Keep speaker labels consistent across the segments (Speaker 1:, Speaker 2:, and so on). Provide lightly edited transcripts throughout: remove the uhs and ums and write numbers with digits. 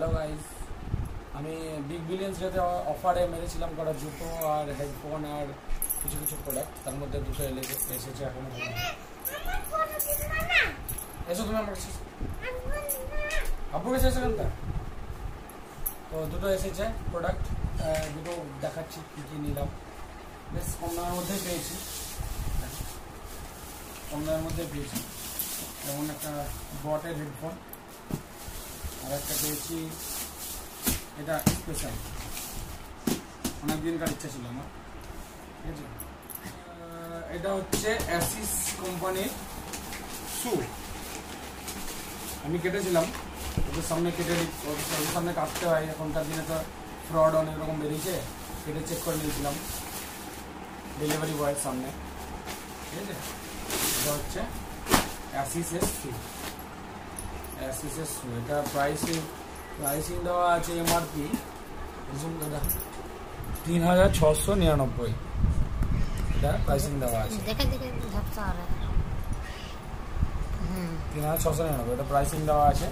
Speaker 1: Hello guys, আমি big billions ডেতে অফারে মেরেছিলাম কটা জুতো আর হেডফোন আর কিছু কিছু প্রোডাক্ট, তার মধ্যে দুটো এসেছে এখনো। এসো তুমি আমার আপুর কাছে এসেছেন তো দুটো এসেছে প্রোডাক্ট, দুটো দেখাচ্ছি কী কী নিলাম। বেশ কম দামের মধ্যেই পেয়েছি, যেমন একটা বটের হেডফোন, আর একটা পেয়েছি এটা স্পেশাল, অনেকদিনকার ইচ্ছা ছিল আমার। ঠিক আছে, এটা হচ্ছে অ্যাসিস কোম্পানির শু। আমি কেটেছিলাম, ওদের সামনে ওদের সামনে কাটতে হয়, এখনকার দিনে তো ফ্রড অনেক রকম বেরিয়েছে, কেটে চেক করে নিয়েছিলাম ডেলিভারি বয়ের সামনে। ঠিক আছে, এটা হচ্ছে অ্যাসিসের শু। এটা প্রাইসিং দেওয়া আছে এমআরপি ৩৬৯৯। এটা প্রাইসিং দেওয়া আছে ৩৬৯৯, এটা প্রাইসিং দেওয়া আছে।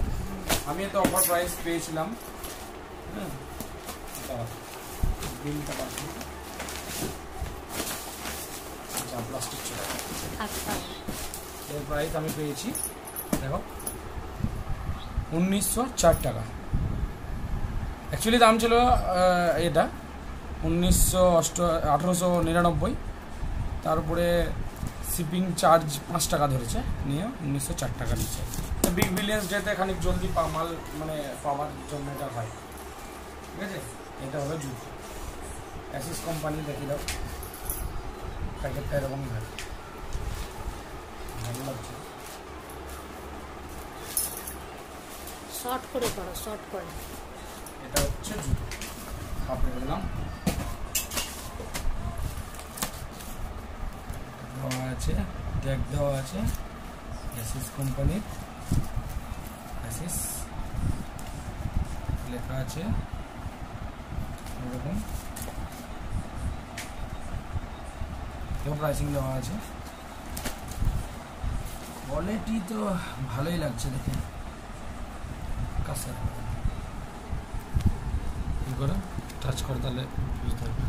Speaker 1: আমি তো অফার প্রাইস পেয়েছিলাম। বিলটা পাচ্ছি, প্লাস্টিক ছিল, এর প্রাইস আমি পেয়েছি দেখো ১৯০৪ টাকা। অ্যাকচুয়ালি দাম ছিল এটা ১৮৯৯, তারপরে শিপিং চার্জ ৫ টাকা ধরেছে, নিয়ে ১৯০৪ টাকা নিচ্ছে। বিগ বিলিয়ন্স ডেতে খানিক জলদি মাল মানে পাওয়ার জন্য এটা হয়। ঠিক আছে, এটা হলো জুতো অ্যাসিস কোম্পানি। দেখি দাও প্যাকেটটা এরকম ভালো লাগছে।
Speaker 2: শর্ট করে করো, শর্ট করে।
Speaker 1: এটা হচ্ছে জুতো, হাফে দিলাম, দেওয়া আছে ট্যাগ দেওয়া আছে অ্যাসিস কোম্পানির, অ্যাসিস লেখা আছে এরকম, প্রাইসিং দেওয়া আছে। কোয়ালিটি তো ভালোই লাগছে দেখে, কাছে কি করে টাচ করে তাহলে বুঝতে পারবে।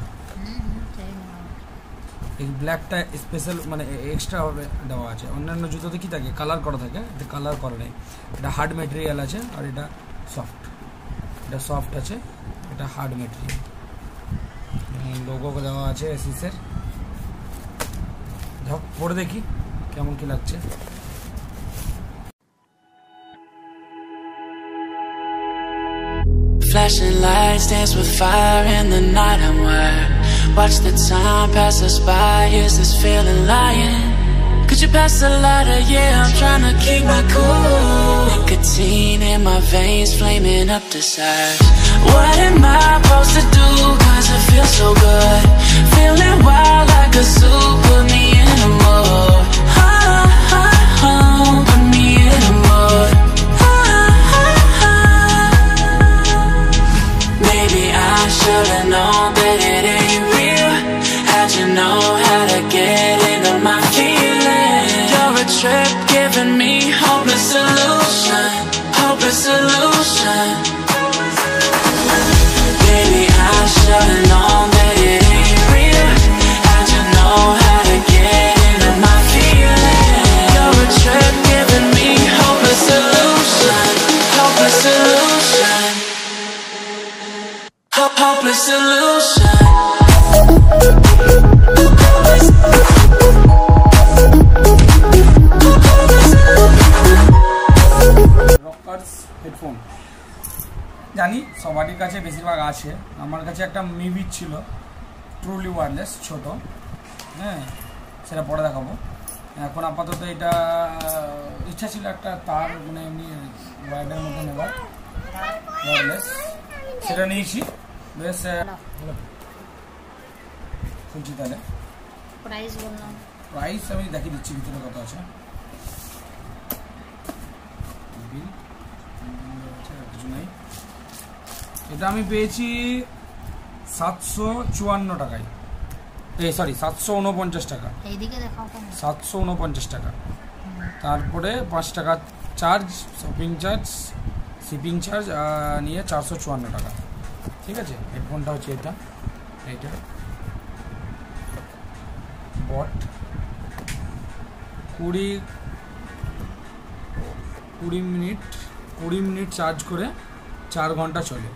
Speaker 1: এই ব্ল্যাকটা স্পেশাল মানে এক্সট্রা ভাবে দেওয়া আছে, অন্যান্য জুতোতে কি থাকে কালার করা থাকে, এটা কালার করা নেই। এটা হার্ড ম্যাটেরিয়াল আছে, আর এটা সফট আছে, এটা হার্ড ম্যাটেরিয়াল। লোগো দেওয়া আছে অ্যাসিসের। পরে দেখি কেমন কি লাগছে।
Speaker 3: Flashing lights dance with fire in the night I'm wired. Watch the time pass us by, is this feeling lying? Could you pass the lighter? Yeah, I'm trying to keep my cool. Nicotine in my veins, flaming up desires. What am I supposed to do? Cause it feels so good. Feeling wild like a zoo, put me in a mood. Put me in a mood. Maybe I should've known that it ain't real. How'd you know how to get into my feelings? You're a trip giving me hopeless solution. Maybe I should've known that it ain't real. How'd you know how to get into my feelings? You're a trip giving me hopeless solution. Hopeless solution.
Speaker 1: Rockerz headphone জানি সবারই কাছে বেশিরভাগ আছে, আমার কাছে একটা মিভিট ছিল truly wireless ছোট, হ্যাঁ সেটা পরে দেখাবো। এখন আপাতত এটা ইচ্ছা ছিল একটা তার মানে এমনি ওয়্যারের মধ্যে নেবার ওয়্যারলেস, সেটা নিয়েছি। বেশ শুনছি তাহলে প্রাইস আমি দেখিয়ে দিচ্ছি ভিতরে কত আছে। কিছু নেই, এটা আমি পেয়েছি 754 টাকায়, সরি 749 টাকা, 749 টাকা। তারপরে 5 টাকা charge, shopping charge, shipping charge নিয়ে 454 টাকা। ঠিক আছে, হেডফোনটা হচ্ছে এইটা বট 20 মিনিট চার্জ করে 4 ঘন্টা চলে।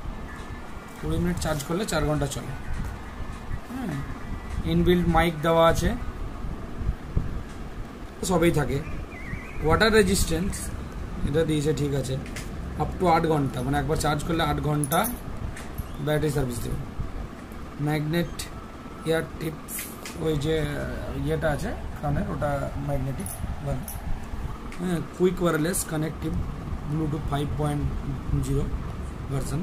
Speaker 1: 20 মিনিট চার্জ করলে 4 ঘন্টা চলে। ইনবিল্ট মাইক দেওয়া আছে, সবই থাকে। ওয়াটার রেজিস্ট্যান্স এটা দিয়েছে, ঠিক আছে। আপ টু 8 ঘন্টা, মানে একবার চার্জ করলে 8 ঘন্টা ব্যাটারি সার্ভিস দেবে। ম্যাগনেট এয়ার টিপস, ওই যে ইয়েটা আছে কানের, ওটা ম্যাগনেটিক। হ্যাঁ, quick wireless connective Bluetooth 5.0 version.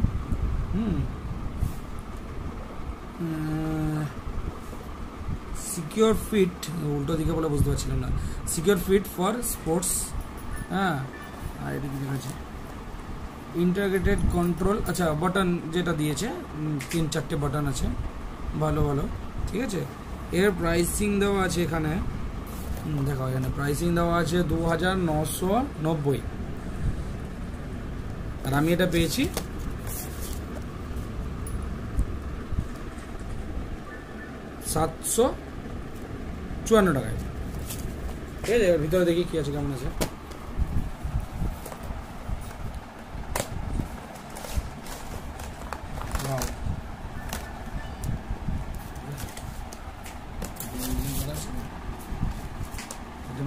Speaker 1: Secure fit, উল্টো দিকে বলে বুঝতে পারছিলাম না। Secure fit for sports. হ্যাঁ, আর এদিকে দেখাচ্ছে ইন্টাগ্রেটেড কন্ট্রোল। আচ্ছা, বাটন যেটা দিয়েছে 3-4টে বাটন আছে, ভালো। ঠিক আছে, এর প্রাইসিং দেওয়া আছে এখানে। দেখো এখানে প্রাইসিং দেওয়া আছে 2990, আর আমি এটা পেয়েছি 754 টাকায়। ঠিক আছে, এর ভিতরে দেখি কি আছে, কেমন আছে।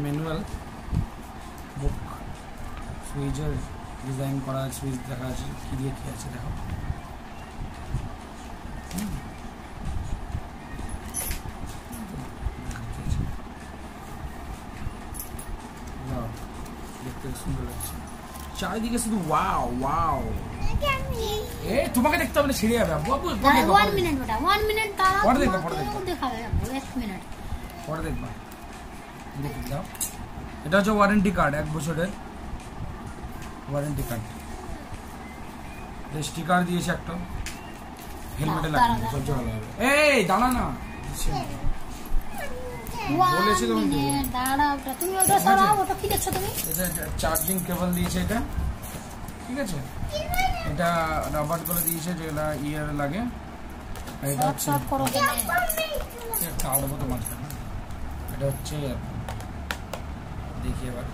Speaker 1: ম্যানুয়াল বুক, সুইচের ডিজাইন করা, সুইচ দেখা আছে, কি দিয়ে কি আছে দেখো। দেখতে সুন্দর লাগছে, চারিদিকে শুধু ওয়াও। তোমাকে দেখতে হবে না, ছিঁড়ে যাবে।
Speaker 2: 1 মিনিট বেটা, 1 মিনিট তারা
Speaker 1: পরে দেখবা,
Speaker 2: দেখাবে 1 মিনিট
Speaker 1: পরে দেখবা। দেখে দাও, এটা হচ্ছে ওয়ারেন্টি কার্ড, 1 বছরের ওয়ারেন্টি কার্ড। স্টিকার দিয়েছে একটা, হেলমেটে লাগিয়ে সবচেয়ে ভালো হবে। এই দাঁড়া না, বলেছি তুমি এটা চার্জিং কেবল দিয়েছে এটা। ঠিক আছে, এটা রাবার করে দিয়েছে, যেটা ইয়ার লাগে। এটা হচ্ছে মাঝখানে, এটা হচ্ছে দেখি এবার।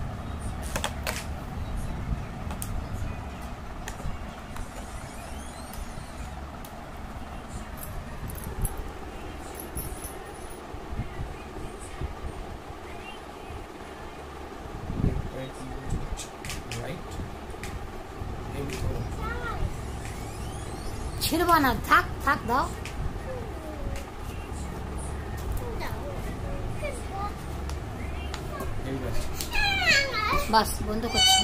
Speaker 2: ছিড়বা না, থাক দাও। বাস বন্ধ করছি।